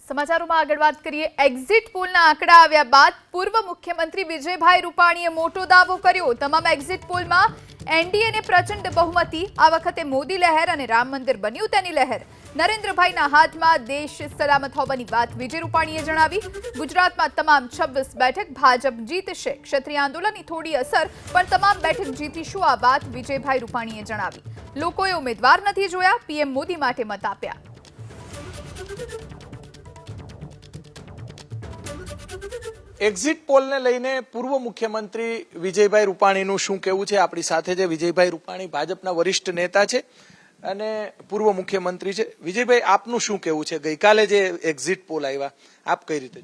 સમાચારોમાં આગળ વાત કરીએ। એક્ઝિટ પોલના આંકડા આવ્યા બાદ પૂર્વ મુખ્યમંત્રી વિજયભાઈ રૂપાણીએ મોટો દાવો કર્યો। તમામ એક્ઝિટ પોલમાં એનડીએને પ્રચંડ બહુમતી। આ વખતે મોદી લહેર અને રામ મંદિર બન્યું તેની લહેર। નરેન્દ્રભાઈના હાથમાં દેશ સલામત હોવાની વાત વિજય રૂપાણીએ જણાવી। ગુજરાતમાં તમામ 26 બેઠક ભાજપ જીતશે। ક્ષત્રિય આંદોલનની થોડી અસર પણ તમામ બેઠક જીતીશું આ વાત વિજયભાઈ રૂપાણીએ જણાવી। લોકોએ ઉમેદવાર નથી જોયા, પીએમ મોદી માટે મત આપ્યા। એક્ઝિટ પોલને લઈને પૂર્વ મુખ્યમંત્રી વિજયભાઈ રૂપાણીનું શું કહેવું છે? આપણી સાથે જે વિજયભાઈ રૂપાણી ભાજપના વરિષ્ઠ નેતા છે અને પૂર્વ મુખ્યમંત્રી છે। વિજયભાઈ, આપનું શું કહેવું છે? ગઈકાલે જે એક્ઝિટ પોલ આવ્યા, આપ કઈ રીતે?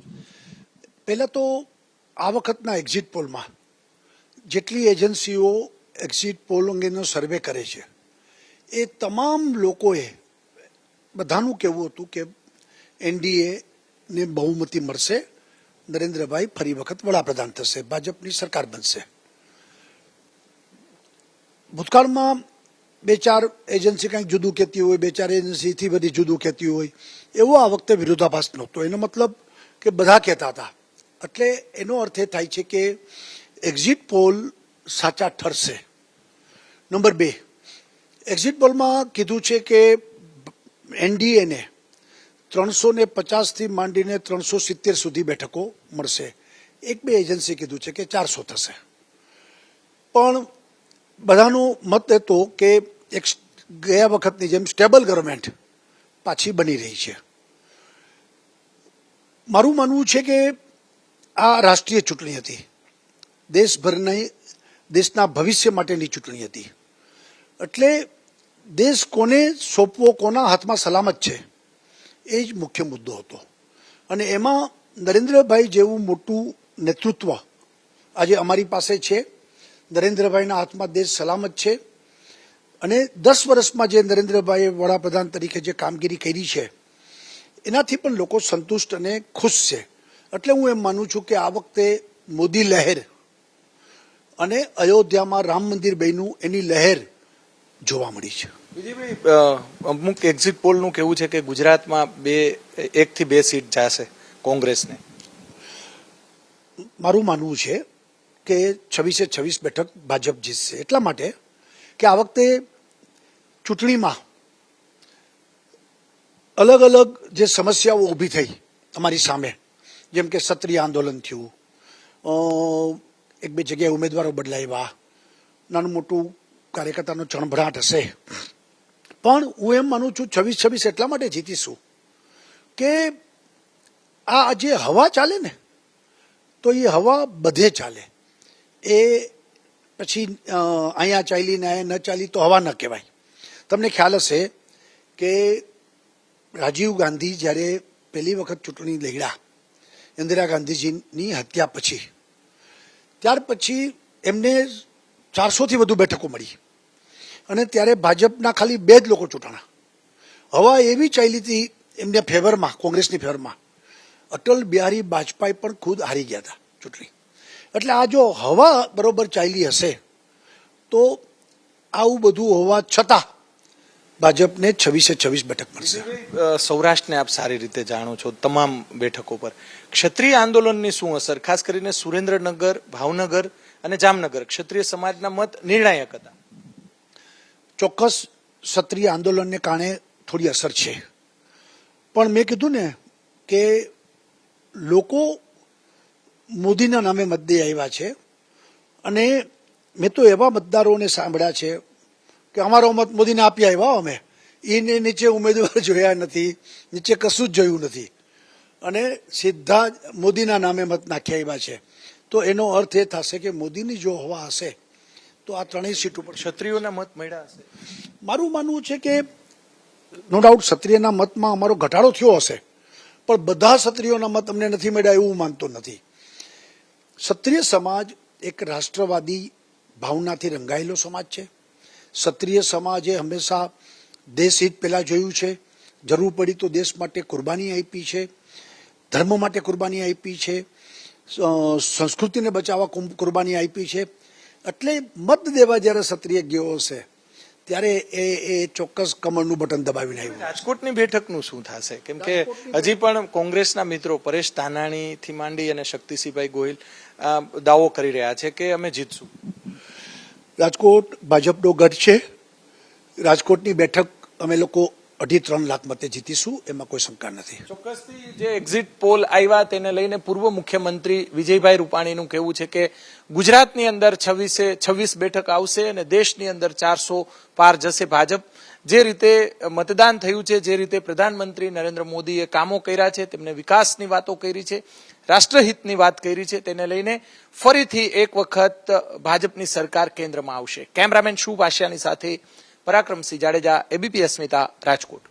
પહેલા તો આ વખતના એક્ઝિટ પોલમાં જેટલી એજન્સીઓ એક્ઝિટ પોલ અંગેનો સર્વે કરે છે એ તમામ લોકોએ બધાનું કહેવું હતું કે એનડીએ ને બહુમતી મળશે, નરેન્દ્રભાઈ ફરી વખત વડાપ્રધાન થશે, ભાજપની સરકાર બનશે। ભૂતકાળમાં બે ચાર એજન્સી કંઈક જુદું કહેતી હોય, બે ચાર એજન્સીથી બધી જુદું કહેતી હોય, એવો આ વખતે વિરોધાભાસ નહોતો। એનો મતલબ કે બધા કહેતા હતા, એટલે એનો અર્થ એ થાય છે કે એક્ઝિટ પોલ સાચા ઠરશે। નંબર 2, એક્ઝિટ પોલમાં કીધું છે કે એનડીએને 350 થી માંડીને 370 સુધી બેઠકો મળશે। એક બે એજન્સી કીધું છે કે 400 થશે, પણ બધાનો મત હતો કે એક ગયા વખતની જેમ સ્ટેબલ ગવર્મેન્ટ પાછી બની રહી છે। મારું માનવું છે કે આ રાષ્ટ્રીય ચૂંટણી હતી, દેશના ભવિષ્ય માટેની ચૂંટણી હતી, એટલે દેશ કોને સોંપવો, કોના હાથમાં સલામત છે એ જ મુખ્ય મુદ્દો હતો। અને એમાં નરેન્દ્રભાઈ જેવું મોટું નેતૃત્વ આજે અમારી પાસે છે। નરેન્દ્રભાઈના હાથમાં દેશ સલામત છે અને 10 વર્ષમાં જે નરેન્દ્રભાઈએ વડાપ્રધાન તરીકે જે કામગીરી કરી છે એનાથી પણ લોકો સંતુષ્ટ અને ખુશ છે। એટલે હું એમ માનું છું કે આ વખતે મોદી લહેર અને અયોધ્યામાં રામ મંદિર બન્યું એની લહેર જોવા મળી છે। વિજયભાઈ, અમુક એક્ઝિટ પોલનું કહેવું છે કે ગુજરાતમાં 1 થી 2 સીટ જશે કોંગ્રેસને। મારું માનવું છે કે 26 બેઠક ભાજપ જીતશે, એટલા માટે કે આ વખતે ચૂંટણીમાં અલગ અલગ જે સમસ્યાઓ ઊભી થઈ અમારી સામે, જેમ કે ક્ષત્રિય આંદોલન થયું, એક બે જગ્યાએ ઉમેદવારો બદલાવ્યા, નાનું મોટું કાર્યકર્તાનો ચણભરાટ હશે, પણ હું એમ માનું છું 26 એટલા માટે જીતીશું કે આ જે હવા ચાલે ને તો એ હવા બધે ચાલે। એ પછી અહીંયા ચાલી ને અહીંયા ન ચાલી તો હવા ન કહેવાય। તમને ખ્યાલ હશે કે રાજીવ ગાંધી જ્યારે પહેલી વખત ચૂંટણી લડ્યા ઇન્દિરા ગાંધીજીની હત્યા પછી, ત્યાર પછી એમને 400 થી વધુ બેઠકો મળી અને ત્યારે ભાજપના ખાલી 2 જ લોકો ચૂંટાણા। હવા એવી ચાલી હતી એમને ફેવરમાં, કોંગ્રેસની ફેવરમાં। અટલ બિહારી વાજપેયી પણ ખુદ હારી ગયા હતા ચૂંટણી। એટલે આ જો હવા બરોબર ચાલી હશે તો આવું બધું હોવા છતાં ભાજપને 26 બેઠક મળશે। સૌરાષ્ટ્રને આપ સારી રીતે જાણો છો, તમામ બેઠકો પર ક્ષત્રિય આંદોલનની શું અસર? ખાસ કરીને સુરેન્દ્રનગર, ભાવનગર અને જામનગર ક્ષત્રિય સમાજના મત નિર્ણાયક હતા। ચોક્કસ ક્ષત્રિય આંદોલનને કારણે થોડી અસર છે, પણ મેં કીધું ને કે લોકો મોદીના નામે મત દઈ આવ્યા છે અને મેં તો એવા મતદારોને સાંભળ્યા છે કે અમારો મત મોદીને આપી આવ્યા, અમે એને નીચે ઉમેદવાર જોયા નથી, નીચે કશું જ જોયું નથી અને સીધા મોદીના નામે મત નાખી આવ્યા છે। તો એનો અર્થ એ થશે કે મોદીની જો હવા હશે તો આ 3 સીટ ઉપર ક્ષત્રિયોના મત મળ્યા હશે। મારું માનવું છે કે નો ડાઉટ ક્ષત્રિયના મતમાં અમારો ઘટાડો થયો હશે, પણ બધા ક્ષત્રિયોના મત અમને નથી મળ્યા એવું માનતો નથી। ક્ષત્રિય સમાજ એક રાષ્ટ્રવાદી ભાવનાથી રંગાયેલો સમાજ છે। ક્ષત્રિય સમાજે હંમેશા દેશ હિત પહેલા જોયું છે, જરૂર પડી તો દેશ માટે કુરબાની આપી છે, ધર્મ માટે કુરબાની આપી છે, સંસ્કૃતિને બચાવવા કુરબાની આપી છે। એટલે મત દેવા જ્યારે ક્ષત્રિય ગયો હશે ત્યારે એ ચોક્કસ કમળનું બટન દબાવીને આવ્યું. રાજકોટની બેઠકનું શું થશે? કેમ કે હજી પણ કોંગ્રેસના મિત્રો પરેશ ધાનાણીથી માંડી અને શક્તિસિંહભાઈ ગોહિલ દાવો કરી રહ્યા છે કે અમે જીતશું. રાજકોટ ભાજપનો ગઢ છે. રાજકોટની બેઠક અમે લોકો 2.5-3 લાખ મતે જીતીશું, એમાં કોઈ શંકા નથી. ચોક્કસથી જે એક્ઝિટ પોલ આવ્યા તેને લઈને પૂર્વ મુખ્યમંત્રી વિજયભાઈ રૂપાણીનું કહેવું છે કે ગુજરાતની અંદર 26 બેઠક આવશે અને દેશની અંદર 400 પાર જશે ભાજપ. જે રીતે મતદાન થયું છે, જે રીતે પ્રધાનમંત્રી નરેન્દ્ર મોદીએ કામો કર્યા છે, તેમને વિકાસની વાતો કરી છે, રાષ્ટ્રહિતની વાત કરી છે, તેને લઈને ફરીથી એક વખત ભાજપની સરકાર કેન્દ્રમાં આવશે. કેમેરામેન શુભ આશિયાની સાથે પરાક્રમસિંહ જાડેજા, એબીપી અસ્મિતા, રાજકોટ.